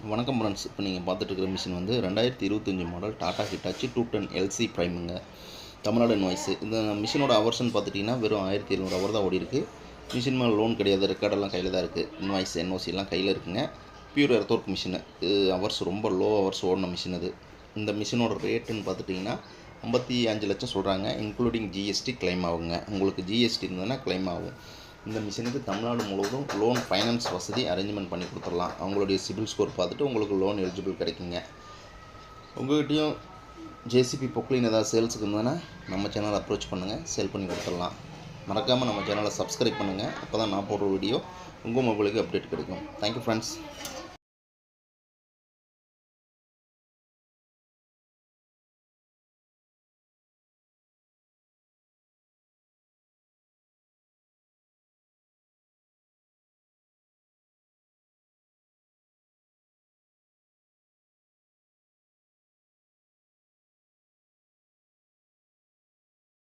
வணக்கம் ஃப்ரெண்ட்ஸ். இப்போ நீங்கள் பார்த்துட்டு இருக்கிற மிஷின் வந்து 2025 model Tata Hitachi 210 LC ப்ரைமுங்க, Tamil Nadu invoice. இந்த மிஷினோட ஹவர்ஸ்ன்னு பார்த்துட்டிங்கன்னா வெறும் 1700 ஹவர் தான் ஓடிருக்கு. மிஷின் மேலே லோன் கிடையாது, ரெக்கார்டெல்லாம் கையில் தான் இருக்குது. இன்வாய்ஸ் என்ஓசிலாம் கையில் இருக்குங்க. Pure earth work machine. இது ஹவர்ஸ் ரொம்ப லோ ஹவர்ஸ் ஓடின மிஷின் இது. இந்த மிஷினோட ரேட்டுன்னு பார்த்துட்டிங்கன்னா 55 லட்சம் சொல்கிறாங்க. இன்க்ளூடிங் ஜிஎஸ்டி கிளைம் ஆகுங்க. உங்களுக்கு ஜிஎஸ்டி இருந்ததுன்னா கிளைம் ஆகும். இந்த மிஷினுக்கு தமிழ்நாடு முழுவதும் லோன் ஃபைனான்ஸ் வசதி அரேஞ்ச்மெண்ட் பண்ணி கொடுத்துடலாம். அவங்களுடைய சிபில் ஸ்கோர் பார்த்துட்டு உங்களுக்கு லோன் எலிஜிபிள் கிடைக்குங்க. உங்கள்கிட்டையும் ஜேசிபி பொக்லின் ஏதாவது சேல்ஸுக்கு இருந்ததுன்னா நம்ம சேனலை அப்ரோச் பண்ணுங்கள், சேல் பண்ணி கொடுத்துடலாம். மறக்காமல் நம்ம சேனலை சப்ஸ்கிரைப் பண்ணுங்கள். அப்போ தான் நான் போடுற வீடியோ உங்கள் மொபைலுக்கு அப்டேட் கிடைக்கும். Thank you friends.